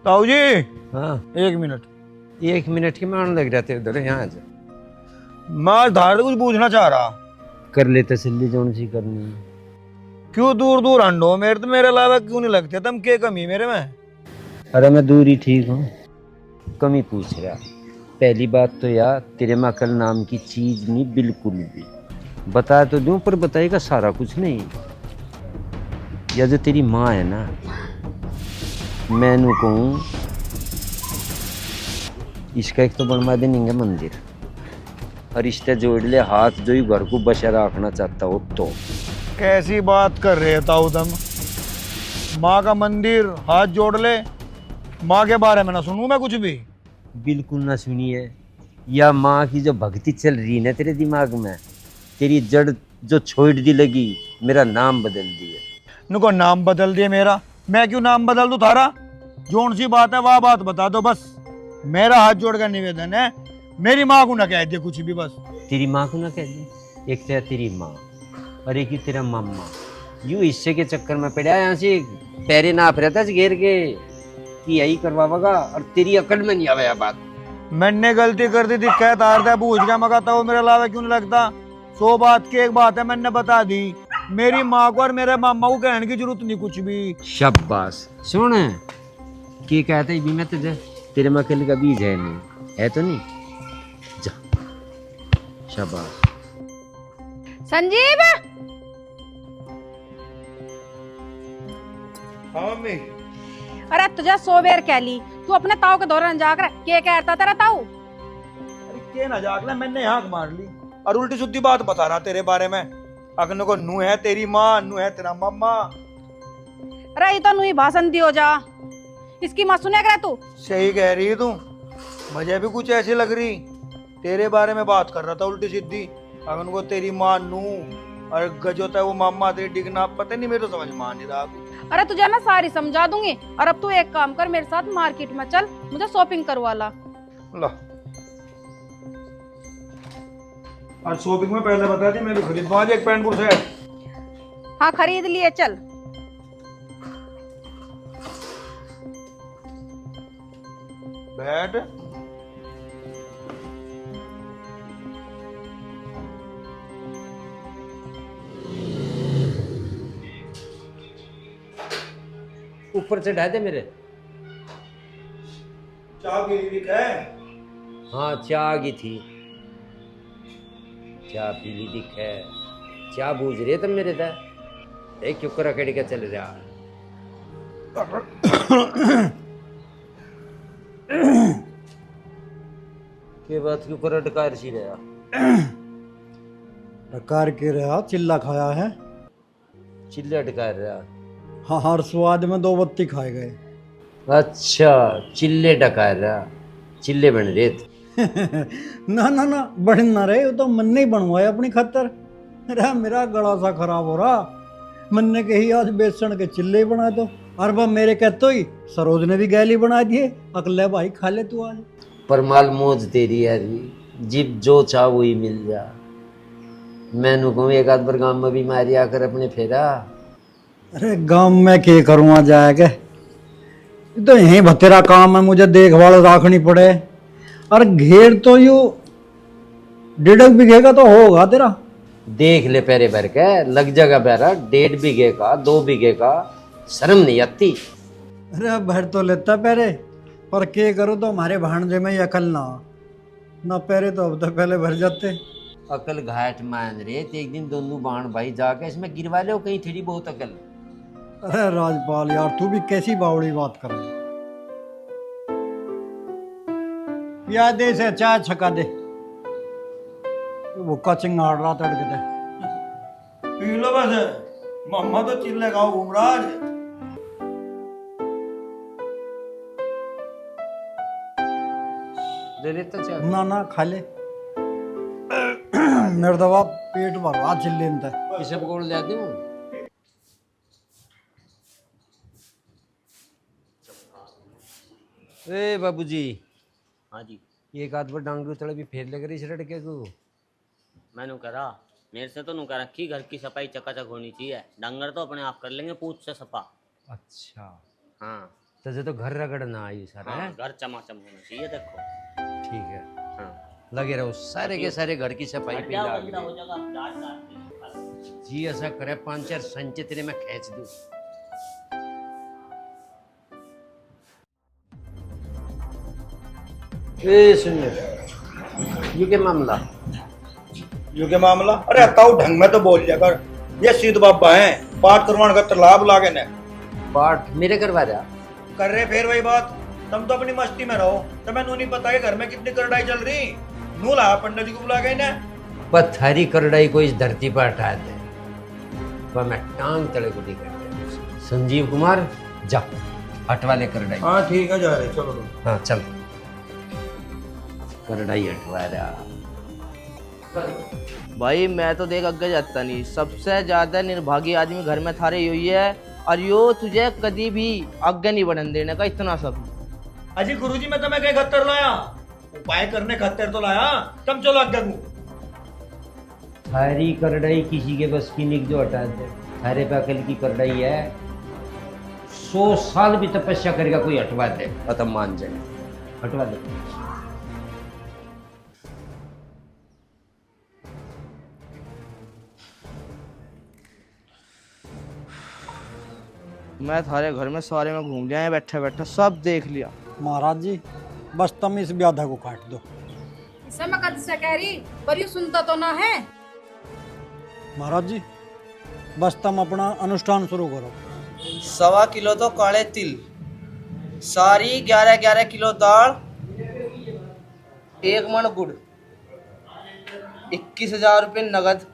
ताऊ जी। हाँ 1 minute. 1 minute की मान लग रहा तेरे उधर यहाँ आ जा। मैं धार से कुछ पूछना चाह रहा। कर ले तसल्ली जोन सी करनी है। क्यों दूर दूर अंडो मेरे तो मेरे अलावा क्यों नहीं लगते? तुम क्या कमी मेरे में? अरे मैं दूर ही ठीक हूँ, कमी पूछ रहा। पहली बात तो यार तेरे में अकल नाम की चीज नहीं बिल्कुल भी। बता तो दूं पर बताएगा सारा कुछ नहीं। या जो तेरी माँ है ना, मैनू कहूँ इसका एक तो बनवा देंगे मंदिर और रिश्ते जोड़ ले हाथ जो ही घर को बशा रखना चाहता हो तो। कैसी बात कर रहे हो ताऊ तुम? माँ का मंदिर हाथ जोड़ ले? माँ के बारे में ना सुनूं मैं कुछ भी। बिल्कुल ना सुनिए। या माँ की जो भक्ति चल रही है ना तेरे दिमाग में, तेरी जड़ जो छोड़ दी लगी, मेरा नाम बदल दिया। नुको नाम बदल दिए मेरा? मैं क्यों नाम बदल दूं थारा? जोन सी बात है वह बात बता दो बस। मेरा हाथ जोड़ कर निवेदन है, मेरी माँ को ना कह दिया कुछ भी बस। तेरी माँ को ना कह दी। एक तो है तेरी माँ और एक ही तेरा मामा। यूं हिस्से के चक्कर में पड़ा यहाँ से पैरे नाप रहता है घेर के कि यही करवाएगा और तेरी अकड़ में नहीं आवे यह बात। मैंने गलती कर दी थी, कह तार दे पूछ क्या मगाता वो मेरे अलावा क्यों नहीं लगता? 100 बात की एक बात है, मैंने बता दी। मेरी माँ को और मेरे मामा को कहने की जरूरत नहीं कुछ भी। शाबाश। सुन की कहते भी मैं तुझे, तेरे में अकल का बीज है नहीं, है तो नहीं? जा शाबाश। संजीव। हाँ मम्मी। अरे तुझे 100 बेर कह ली, तू अपने ताऊ के दौरान जाकर के कहता तेरा ताऊ? अरे के ना जागला, मैंने यहाँ मार ली और उल्टी सुद्धी बात बता रहा तेरे बारे में। अगन को नू है तेरी माँ, नू है तेरा मामा। अरे ये तो नू ही भाषण दी हो जा, इसकी माँ सुने कर तू। सही कह रही है तू, मुझे भी कुछ ऐसी लग रही। तेरे बारे में बात कर रहा था उल्टी सीधी। अगन को तेरी माँ नू और गजोता है वो मामा तेरी डिगना, पता नहीं मेरे तो समझ में आ नहीं रहा कुछ। अरे तुझे मैं सारी समझा दूंगी। और अब तू एक काम कर, मेरे साथ मार्केट में चल, मुझे शॉपिंग करवा ला। ला और शॉपिंग में पहले बता दी, मैं भी खरीदवा एक पैंट बुर से। हाँ खरीद लिए, चल। बैठ। ऊपर चढ़ा दे मेरे। चाय पी ली है? हाँ चाय आ गई थी, चाय पी ली दिख है। चाय बूझ रहे तुम मेरे दा एक क्यों रकड़ के चल रहा। के बात क्यों कर डकार सी रहा? डकार के रहा, चिल्ला खाया है। चिल्ला डकार रहा? हाँ हर स्वाद में 2 बत्ती खाए गए। अच्छा चिल्ले डकार रहा, चिल्ले बन रहे थे। ना ना ना बढ़ ना रहे, वो तो मन ने ही बनवाया अपनी खातर। अरे मेरा गला सा खराब हो रहा, मन ने कही आज बेसन के चिल्ले बना दो। और वह मेरे कहते ही सरोज ने भी गैली बना दिए। अकले भाई खा ले तू आज। पर माल मौज तेरी यार, जिब जो चाह वही मिल जा। मैनू कहूँ एक आध बार गाँव में भी मारी आकर अपने फेरा। अरे गांव में के करूँगा जाके, तो यही भतेरा काम है, मुझे देखभाल रखनी पड़े। और घेर तो यू 1.5 बीघे का तो होगा तेरा। देख ले पैरे भर के लग जाएगा पैरा, 1.5 बीघे का 2 बीघे का, शर्म नहीं आती? अरे भर तो लेता पैरे, पर के करूँ तो हमारे भाणजे में ही अकल ना पैरे तो अब तो पहले भर जाते। अकल घाट मान रहे थे एक दिन दोनों बाण भाई जाके इसमें गिरवा लो कहीं थोड़ी बहुत अकल। अरे राजपाल यार, तू भी कैसी बावड़ी बात कर रहा है। या दे से चाय छका दे, भूखा चिंगाड़ रहा तड़के दे। पी लो बस, मम्मा तो चिल्ले गाँव घूम रहा आज। दे लेता चाय। ना ना खा ले, मेरे दवा पेट भर रहा चिल्ले में। ये सब गोल ले दूं? ए बाबूजी। हाँ जी। एक आध बार डांगरू तड़े भी फेर लग रही इस लड़के को। मैंने करा, मेरे से तो नहीं करा कि घर की सफाई चकाचक होनी चाहिए। डंगर तो अपने आप कर लेंगे पूछ से सफा। अच्छा हाँ तुझे तो घर रगड़ना आई सारा हाँ, है। घर चमाचम होना चाहिए देखो। ठीक है, हाँ लगे रहो सारे के सारे घर की सफाई पे क्या लाग गंदा हो गए। जाएगा, डांट डांट के। जी ऐसा करे 5-4 संचे तेरे मैं खींच दूं। ए सुनिए, ये क्या मामला? जो के मामला, अरे ताऊ ढंग में तो बोल लिया कर। ये सीध बाबा है, पाठ करवाने का तालाब लागे ने पाठ मेरे करवा रहा। कर रहे फिर वही बात। तुम तो अपनी मस्ती में रहो, तुम्हें नू नहीं पता है घर में कितनी करड़ाई चल रही। नू ला पंडित जी को बुला गए ना। पत्थरी करड़ाई को इस धरती पर हटा दे, वह मैं टांग तले को कर दे। संजीव कुमार जा हटवा ले करड़ाई। हाँ ठीक है, जा रहे चलो तुम। हाँ चल, करड़ाई हटवा रहा। भाई मैं तो देख अग्गे जाता नहीं, सबसे ज्यादा निर्भागी आदमी घर में थारे यही है, और यो तुझे कभी भी आगे नहीं बढ़न देने का, इतना सब। अजी गुरुजी मैं तुम्हें कहीं खत्तर लाया, उपाय करने खत्तर तो लाया। तुम चलो आगे को। थारी करड़ाई किसी के बस की निक जो हटा दे। थारे पे अकल की करड़ाई है, 100 साल भी तपस्या करेगा कोई हटवा दे, खत्म मान जाए, हटवा दे। मैं थारे घर में सारे में घूम लिया है, बैठे बैठे सब देख लिया। महाराज जी बस तुम इस ब्याधा को काट दो। इसे मैं कद से कह रही, पर ये सुनता तो ना है। महाराज जी बस तुम अपना अनुष्ठान शुरू करो। 1.25 किलो तो काले तिल, सारी 11-11 किलो दाल, 1 मन गुड़, 21,000 रुपये नगद,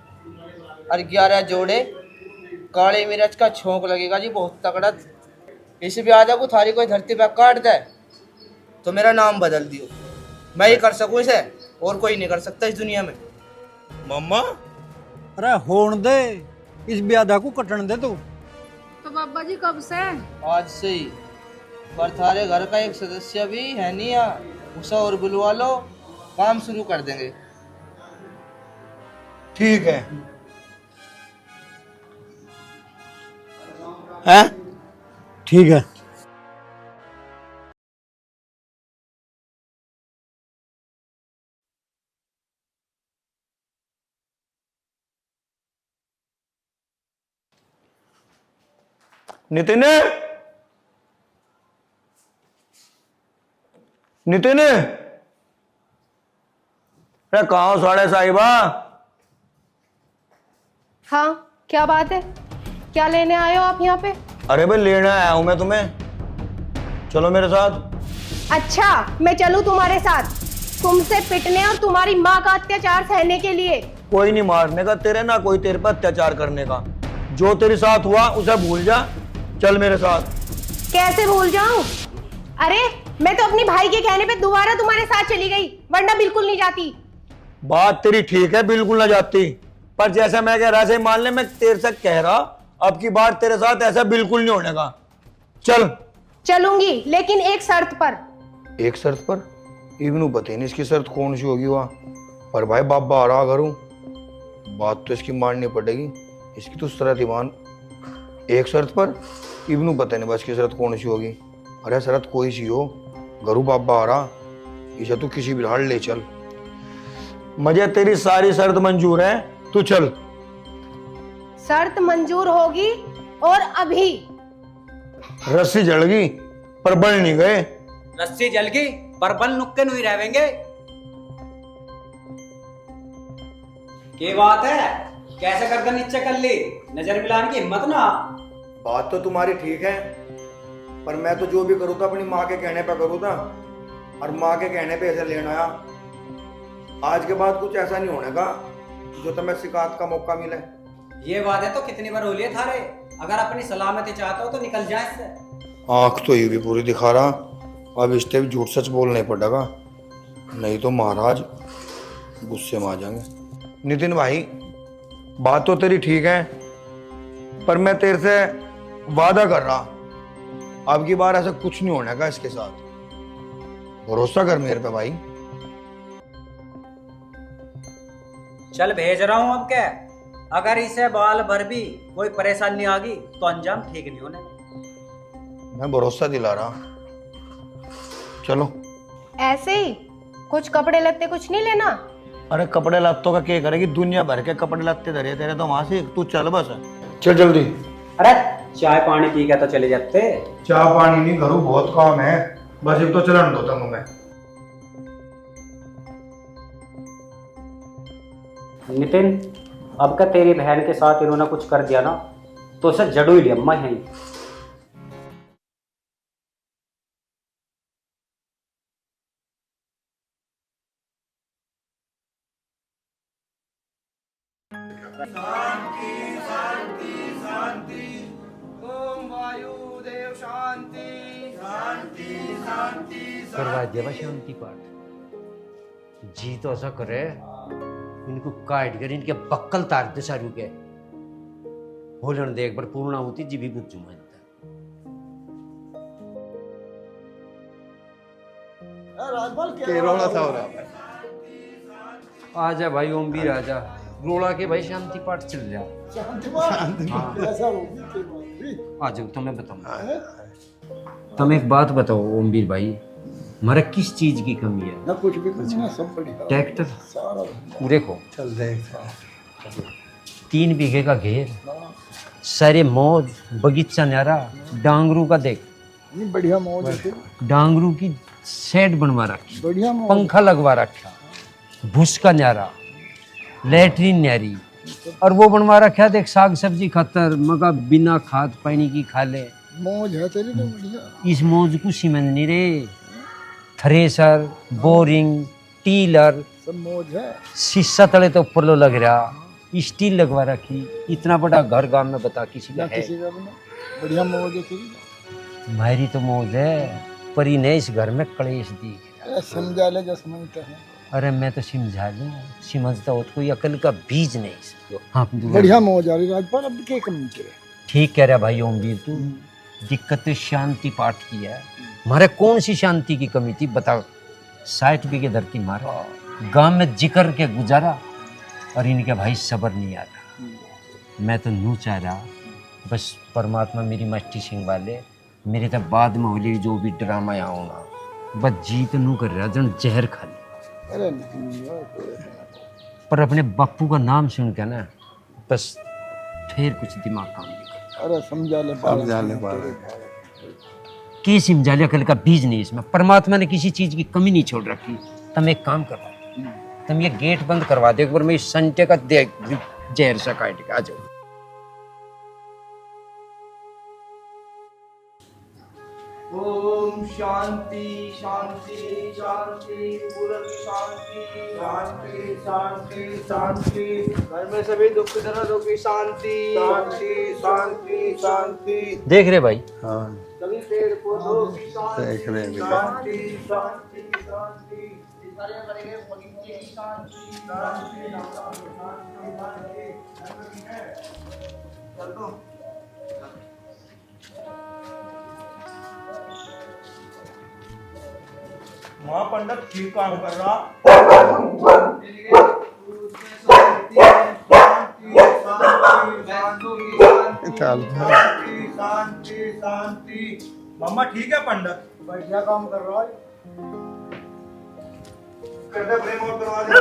और 11 जोड़े काले मिर्च का छोंक लगेगा जी, बहुत तगड़ा। इस ब्याजा को थारी कोई धरती पे काट दे तो मेरा नाम बदल दियो। मैं ही कर सकूं इसे, और कोई नहीं कर सकता इस दुनिया में। मम्मा अरे होने दे, इस ब्याधा को कटन दे तू। तो बाबा जी कब से? आज से ही। पर थारे घर का एक सदस्य भी है नहीं यहाँ, उसे और बुलवा लो, काम शुरू कर देंगे। ठीक है। हैं? ठीक है। नितिन, नितिन, अरे कहाँ हो साढ़े साहिबा? हाँ क्या बात है, क्या लेने आए हो आप यहाँ पे? अरे भाई लेने आया हूं मैं तुम्हें, चलो मेरे साथ। अच्छा मैं चलूँ तुम्हारे साथ, तुमसे पिटने और तुम्हारी माँ का अत्याचार सहने के लिए? कोई नहीं मारने का तेरे, ना कोई तेरे पर अत्याचार करने का। जो तेरे साथ हुआ उसे भूल जा, चल मेरे साथ। कैसे भूल जाऊं? अरे मैं तो अपनी भाई के कहने पे दोबारा तुम्हारे साथ चली गई, वरना बिल्कुल नहीं जाती। बात तेरी ठीक है, बिल्कुल ना जाती, पर जैसा मैं कह रहा से मान ले, मैं तेरे से कह रहा अब की बार तेरे साथ ऐसा बिल्कुल नहीं होने का। चल। चलूंगी लेकिन एक शर्त पर। एक शर्त पर? इवनू पता नहीं इसकी शर्त कौन सी होगी वहाँ, पर भाई बाबा आ रहा करूँ, बात तो इसकी माननी पड़ेगी, इसकी तो शर्त ही मान। एक शर्त पर, इवनू पता नहीं बस की शर्त कौन सी होगी। अरे शर्त कोई सी हो, घरू बाबा आ रहा, इसे तू किसी भी हाल ले चल। मुझे तेरी सारी शर्त मंजूर है, तू चल। शर्त मंजूर होगी, और अभी। रस्सी जल गई पर बल नहीं गए। रस्सी जल गई पर बल नुक्के नहीं रहेंगे। के बात है, कैसे करके नीचे कर ली, नजर मिलाने की हिम्मत ना। बात तो तुम्हारी ठीक है, पर मैं तो जो भी करूँ था अपनी माँ के कहने पे करूँ था, और माँ के कहने पे ऐसे लेना आया। आज के बाद कुछ ऐसा नहीं होने का जो तुम्हें शिकायत का मौका मिले। ये वादे तो कितनी बार हो लिए थारे, अगर अपनी सलामती चाहते हो तो निकल जाए इससे। आँख तो ये भी पूरी दिखा रहा, अब इससे भी झूठ सच बोलना ही पड़ेगा, नहीं तो महाराज गुस्से में आ जाएंगे। नितिन भाई बात तो तेरी ठीक है, पर मैं तेरे से वादा कर रहा अब की बार ऐसा कुछ नहीं होने का इसके साथ, भरोसा कर मेरे पे भाई। चल भेज रहा हूं अब क्या, अगर इसे बाल भर भी कोई परेशानी आ गई तो अंजाम ठीक नहीं होने। मैं भरोसा दिला रहा। चलो। ऐसे ही कुछ कपड़े लत्ते कुछ नहीं लेना? अरे कपड़े लत्तों का क्या करेगी, दुनिया भर के कपड़े लत्ते धरे तेरे तो वहां से, तू चल बस। चल जल्दी। अरे चाय पानी पी के तो चले जाते। चाय पानी नहीं करूँ, बहुत काम है, बस एक तो चलन दो तुम मैं। नितिन, अब का तेरी बहन के साथ इन्होंने कुछ कर दिया ना तो उसे जड़ू ही लिया मैं है। ओम वायुदेव शांति शांति शांति करवा देवा शांति पाठ। जी तो ऐसा करे इनको काट कर इनके बक्कल तार दे सारू के होलन दे, एक बार पूर्ण होती जी भी बुझ जुमा आजा भाई ओम भी आजा, रोला के भाई शांति पाठ चल रहा। आ जाओ तुम्हें बताऊं। तुम एक बात बताओ ओमवीर भाई, हमारा किस चीज की कमी है? ना कुछ भी कुछ ना, सब बढ़िया। ट्रैक्टर सारा देखो, चल देख 3 बीघे का घेर, सारे मौज, बगीचा न्यारा, डांगरू का देख, नहीं बढ़िया मौज है, डांगरू की शेड बनवा रखी, बढ़िया मौज। पंखा लगवा रखा, भूस का न्यारा, लेटरिन न्यारी, और वो बनवा रखा देख साग सब्जी खतर मगा बिना खाद पानी की खा ले। मौज है तेरी तो बढ़िया। इस मौज को सीमेंट नहीं रे, थ्रेसर, बोरिंग, टीलर, सब मौज है। शीशा तले तो ऊपर लो लग रहा, स्टील लगवा रखी, इतना बड़ा घर गांव में बता किसी का है? किसी का भी नहीं, बढ़िया मौज है तेरी। हमारी तो मौज है, पर इन्हें इस घर में कलेश दी। समझा ले जो समझता है। अरे मैं तो समझा लूं, समझता हो तो कोई अकल का बीज नहीं इसको। हाँ बढ़िया मौज आ रही राजपाल, अब क्या कमी करे। ठीक कह रहा भाई ओमवीर तू, दिक्कत तो शांति पाठ की है। हमारे कौन सी शांति की कमी थी बताओ? 60 बीघे धरती मारे, गांव में जिक्र के गुजारा, और इनके भाई सबर नहीं आ रहा। मैं तो नू चाह रहा बस परमात्मा मेरी मस्ती सिंह वाले मेरे तो बाद में होली जो भी ड्रामा यहाँ होना, बस जीत नू कर रहा जन जहर खा ले। अरे नहीं, पर अपने बापू का नाम सुन के ना बस फिर कुछ दिमाग काम नहीं करता। अरे समझा ले की समझा ले, अकल का बीज नहीं इसमें। परमात्मा ने किसी चीज की कमी नहीं छोड़ रखी। तुम एक काम करो, तुम ये गेट बंद करवा दो एक बार, मैं इस संटे का देख जहर सा काट के आ जाओ। ओम शांति शांति शांति पूर्ण शांति शांति शांति शांति। घर में सभी दुख दर्दों की शांति शांति शांति शांति। देख रहे भाई, सभी पेड़ पौधों की शांति शांति शांति शांति। सारे बड़े बगीचे की शांति शांति शांति। चल दो। वहाँ पंडित ठीक काम कर रहा। शांति शांति। मम्मा ठीक है पंडित, बढ़िया काम कर रहा है। करते प्रेम और करवा दे।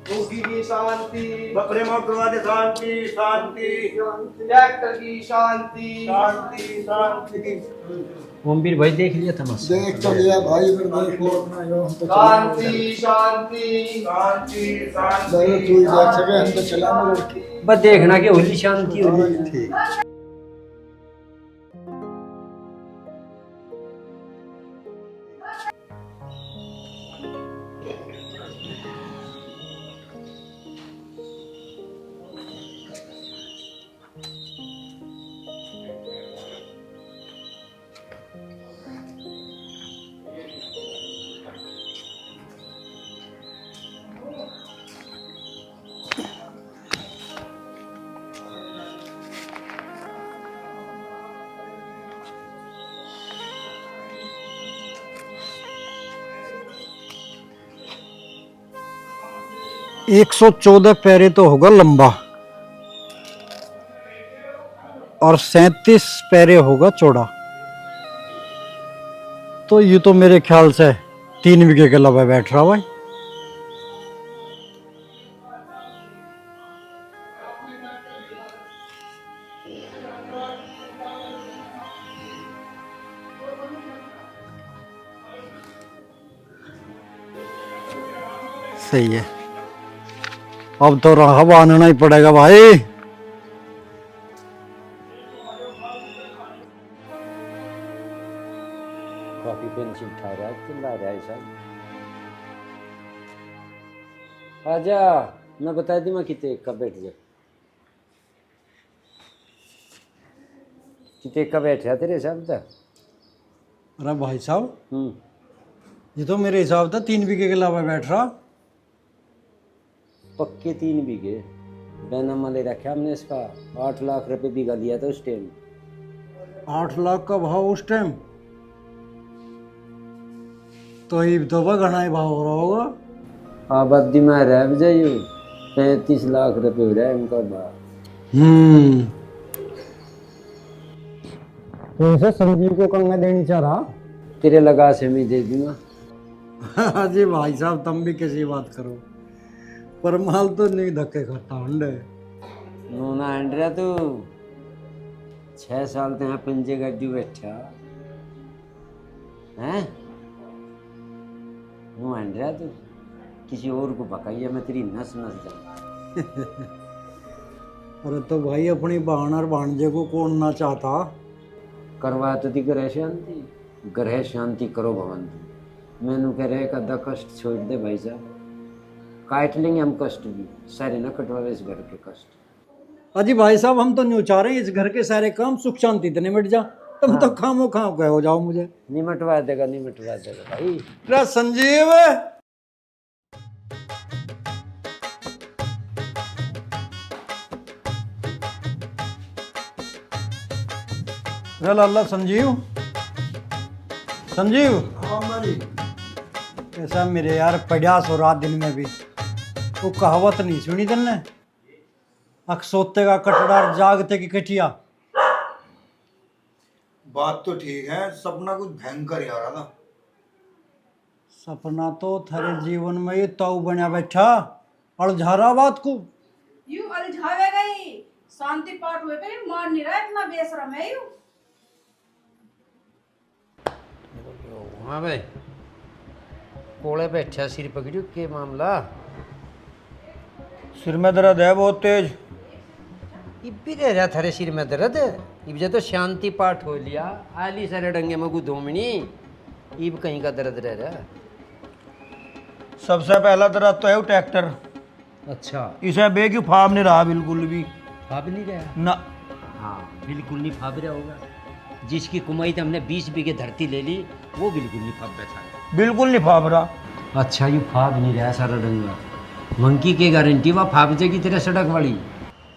रोगी की शांति, प्रेम और करवा दे। शांति शांति ट्रैक्टर की शांति शांति शांति। ओमवीर भाई देख लिया तमाशा? देख तो लिया भाई, फिर देख लिया अपना जो हम तो शांति शांति शांति शांति। चलो तू ही देख सके, हम तो चला ना लड़की। बस देखना कि होली शांति होली। ठीक। एक 114 पैरे तो होगा लंबा। और 37 पैरे होगा चौड़ा। तो ये तो मेरे ख्याल से 3 बीघे के लबे बैठ रहा भाई। सही है, अब तो राह बांधना ही पड़ेगा भाई। कॉपी पेंसिल उठा रहा है, चिल्ला रहा है सब। आजा, मैं बता दी मैं कितने का बैठ गया, कितने का बैठ रहा तेरे हिसाब से। अरे भाई साहब, ये तो मेरे हिसाब से 3 बीघे के अलावा बैठ रहा। पक्के 3 बीघे बैनामा ले रखा हमने इसका। 8 लाख रुपए बीघा लिया था उस टाइम। 8 लाख का भाव उस टाइम, तो ये तो घना ही भाव हो रहा होगा। आबादी में रह जाइए 35 लाख रुपए हो रहा है इनका भाव। तो इसे संजीव को कंगा देनी चाह रहा। तेरे लगा से मैं दे दूंगा। जी भाई साहब, तुम भी कैसी बात करो, पर माल तो नहीं धक्के खाता हंडे। नोना अंडरा तो 6 साल तो यहाँ पंजे गड्डी बैठा हैं। नो अंडरा तो किसी और को पकाइए, मैं तेरी नस नस जाऊँ। अरे तो भाई अपनी बहन और भांजे को कौन ना चाहता। करवा तो थी ग्रह शांति, ग्रह शांति करो भवन। मैनू कह रहे कदा कष्ट छोड़ दे भाई साहब, काट लेंगे हम कष्ट भी, सारे न कटवावे इस घर के कष्ट। अजी भाई साहब, हम तो नहीं चाह रहे हैं इस घर के सारे काम सुख शांति इतने मिट जा। तुम तो खामो खाओ कह हो जाओ मुझे। निमटवा देगा भाई। रे संजीव, रे लाला संजीव, संजीव। हाँ भाई। ऐसा मेरे यार पड़्यास हो रात दिन में भी वो कहावत नहीं सुनी तन्ने, अक्सोते का कटड़ा जागते की कटिया। बात तो ठीक है, सपना कुछ भयंकर ही आ रहा था। सपना तो थारे जीवन में ये ताऊ बना बैठा अड़झारा बात को। यू अलझावे गई, शांति पाठ हुए पे मान नहीं रहा, इतना बेशरम है यू। हाँ भाई, कोले बैठा सिर पकड़ियो, के मामला। सिर में दर्द है बहुत तेज। इब भी रह रहा थारे सिर में दर्द। इब जे तो शांति पाठ हो लिया, आली सारे डंगे में को धोमनी, इब कहीं का दर्द रह रहा। सबसे पहला दर्द तो है वो ट्रैक्टर। अच्छा, इसे बेगी फार्म नहीं रहा बिल्कुल भी। फाब नहीं रहा ना। हाँ, बिल्कुल नहीं फाब रहा होगा। जिसकी कुमाई तो हमने 20 बीघे धरती ले ली, वो बिल्कुल नहीं फाब बैठा। बिल्कुल नहीं फाब रहा। अच्छा, यू फाब नहीं रहा सारा डंगा। मंकी की गारंटी वह फाब जाएगी तेरे सड़क वाली।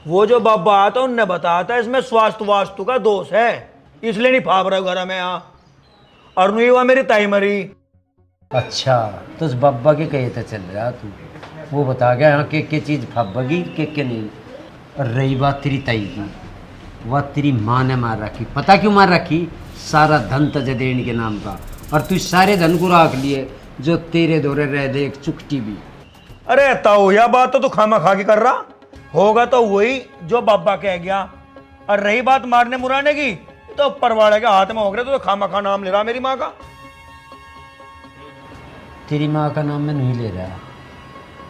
वो जो बाबा आता उनने बताया था इसमें स्वास्थ्य वास्तु का दोष है, इसलिए नहीं फाब रहा घर में यहाँ। और नहीं हुआ मेरी ताई मरी। अच्छा, तो उस बब्बा के कहे तो चल रहा तू, वो बता गया यहाँ के चीज़ फब्बगी के नहीं। और रही बात तेरी ताई की, वह तेरी माँ ने मार रखी। पता क्यों मार रखी? सारा धन तजे देने के नाम का, और तू सारे धन को रख लिए जो तेरे दौरे रह दे एक चुकटी भी। अरे ताऊ, यह बात तो तू खामा खा के कर रहा होगा, तो वही जो बाबा कह गया। और रही बात मारने मुराने की, तो ऊपर वाले के हाथ में हो गया, तो खामा खा नाम ले रहा मेरी माँ का। तेरी माँ का नाम मैं नहीं ले रहा,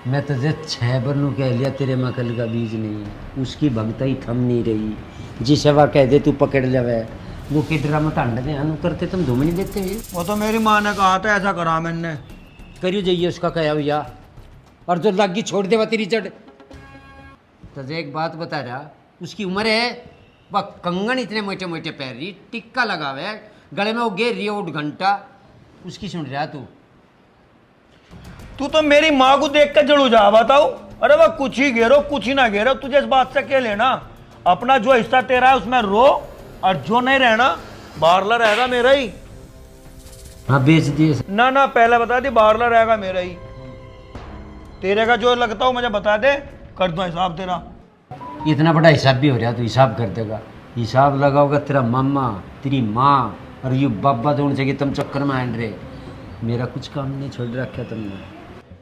मैं तुझे 6 बरनों कह लिया तेरे मकल का बीज नहीं है। उसकी भगता ही थम नहीं रही, जिसे वह कह दे तू पकड़ ले, वो के ड्रामा टांड दे अनु करते तुम धूम नहीं देते। वो तो मेरी माँ ने कहा था ऐसा करा मैंने। करियो जाइए उसका कहा भैया, और जो लगी छोड़ दे वह तेरी चढ़। तुझे एक बात बता रहा, उसकी उम्र है, वह कंगन इतने मोटे मोटे पैर रही, टिक्का लगावे, गले में वो गेर रही है 1 घंटा, उसकी सुन रहा तू तो मेरी माँ को देख कर जड़ू जा बताओ। अरे वह कुछ ही घेरो कुछ ही ना घेरो, तुझे इस बात से क्या लेना। अपना जो हिस्सा तेरा है उसमें रो, और जो नहीं रहना बारला रहेगा मेरा ही। हाँ, बेच दिए ना ना, पहले बता दी बारला रहेगा मेरा ही। तेरे का जो लगता हो मुझे बता दे, कर दो हिसाब तेरा। इतना बड़ा हिसाब भी हो रहा तो हिसाब कर देगा। हिसाब लगाओगा तेरा मामा, तेरी माँ और यू बाबा दोनों जगह तुम चक्कर में आन रहे। मेरा कुछ काम नहीं छोड़ रखा तुमने।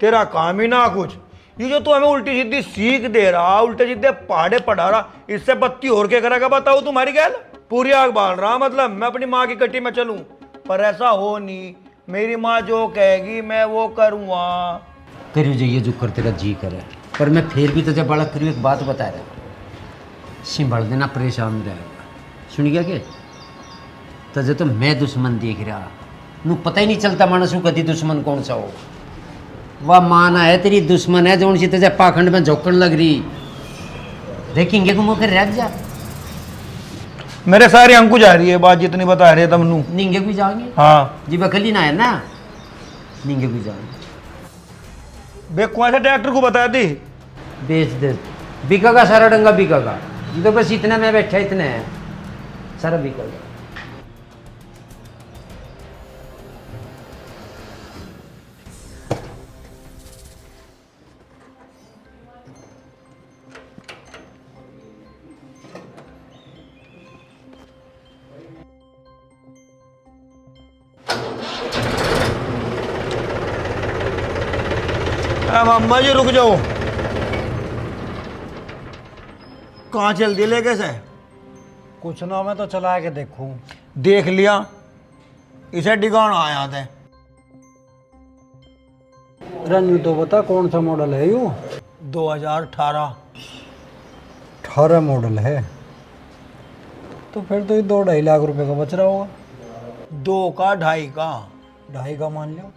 तेरा काम ही ना कुछ। ये जो तू हमें उल्टी सीधी सीख दे रहा, उल्टे सीधे पहाड़े पढ़ा रहा, इससे बत्ती और क्या करेगा बताओ तुम्हारी गैल। पूरी आग बाल रहा मतलब मैं अपनी माँ की कट्टी में चलूं, पर ऐसा हो नहीं। मेरी माँ जो कहेगी मैं वो करूँगा। करियो जाइए जो कर तेरा जी करे, पर मैं फिर भी तुझे बड़ा करियो एक बात बता रहा, संभल देना, परेशान रहेगा। सुन गया के तुझे तो मैं दुश्मन देख रहा, नू पता ही नहीं चलता मानस कभी दुश्मन कौन सा हो। वह माना है तेरी दुश्मन है जो सी तुझे पाखंड में झोंकन लग रही। देखेंगे घूमो कर रह जा। मेरे सारे अंकु जा रही है बात जितनी बता रहे तुम नू। नींगे भी जाएंगे। हाँ जी बखली ना है ना, नींगे भी जाएंगे। बेकुआ से डॉक्टर को बता दी बेच दे, बिकेगा सारा डंगा बिकेगा। ये तो बस इतना मैं बैठा इतने है, सारा बिकेगा। अम्मा जी रुक जाओ। कहाँ चल दी लेके से? कुछ ना, मैं तो चला के देखूं। देख लिया, इसे डिगान आया था। रन्नू तो बता कौन सा मॉडल है यू? 2018। 18 मॉडल है तो फिर तो ये 2-2.5 लाख रुपए का बच रहा होगा। 2 का 2.5 का 2.5 का मान लो।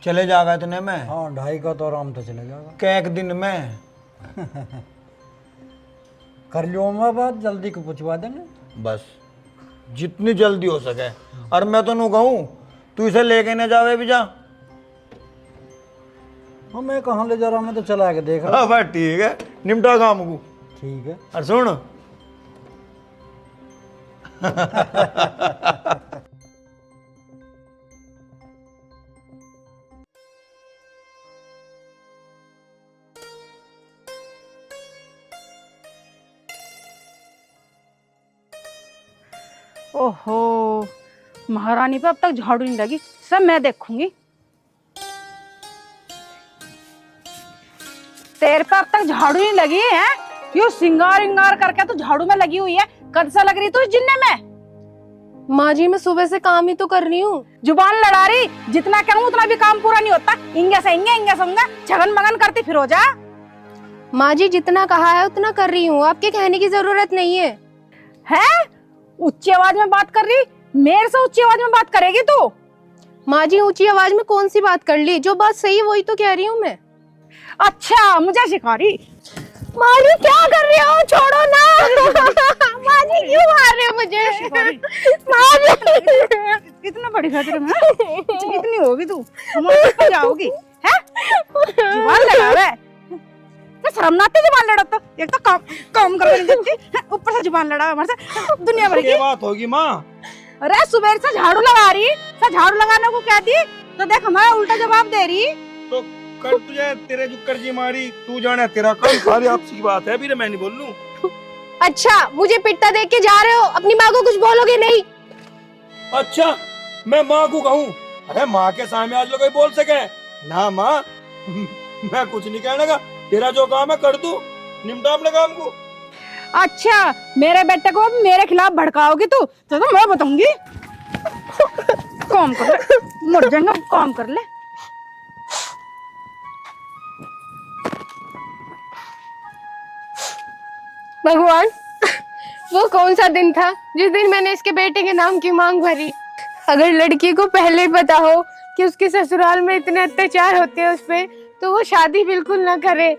चले जाएगा इतने में? हाँ 2.5 का तो आराम से चले जाएगा। कैक दिन में कर लो मैं बात, जल्दी को पूछवा देंगे। बस जितनी जल्दी हो सके। और मैं तो नू कहूँ तू इसे लेके न जावे भी जा। हाँ मैं कहाँ ले जा रहा हूँ, मैं तो चला के देख रहा हाँ भाई ठीक है, निमटा काम को। ठीक है। और सुन ओहो, महारानी पे अब तक झाड़ू नहीं लगी, सब मैं देखूंगी। तेरे पे अब तक झाड़ू नहीं लगी है? क्यों सिंगार इंगार करके तो झाड़ू में लगी हुई है? कद सा लग रही तू इस जिन्ने में? माँ जी मैं सुबह से काम ही तो कर रही हूँ। जुबान लड़ा रही, जितना कहूँ उतना भी काम पूरा नहीं होता। इंगे से इंगे से उंगे छगन मगन करती फिर हो जा। माँ जी जितना कहा है उतना कर रही हूँ, आपके कहने की जरूरत नहीं है। है ऊंची आवाज में बात कर रही? मेरे से ऊंची आवाज में बात करेगी तू? माँ जी ऊंची आवाज में कौन सी बात कर ली? जो बात सही है वही तो कह रही हूँ मैं। अच्छा मुझे सिखा रही? माँ जी क्या कर रहे हो? छोड़ो ना। माँ जी क्यों मार रहे हो मुझे? माँ जी इतना बड़ी खतरे में कितनी होगी तू? हमारे पे जाओगी है? जुबान लड़ा रहा है, तो शर्म ना आती जुबान लड़ा? तो एक तो काम कर रही थी, ऊपर से जुबान लड़ा हमारे से दुनिया भर की ये बात होगी माँ। अरे सुबह से झाड़ू लगा रही, सब झाड़ू लगाने को कहती तो देख हमारा उल्टा जवाब दे रही। तो कर तुझे तेरे जो कर्जी मारी, तू जाने तेरा काम। सारी आपसी बात है, फिर मैं नहीं बोल लूं। अच्छा मुझे पिटता देख के जा रहे हो, अपनी माँ को कुछ बोलोगे नहीं? अच्छा मैं माँ को कहूँ? अरे माँ के सामने आज लोग कोई बोल सके ना माँ। मैं कुछ नहीं कहने का, तेरा जो काम है कर दू, निपटा अपने काम को। अच्छा मेरे बेटे को मेरे खिलाफ भड़काओगी तू तो मैं बताऊंगी। काम कर ले, मर जाएगा, काम कर ले। भगवान वो कौन सा दिन था जिस दिन मैंने इसके बेटे के नाम की मांग भरी? अगर लड़की को पहले ही पता हो कि उसके ससुराल में इतने अत्याचार होते हैं उस पे, तो वो शादी बिल्कुल ना करे।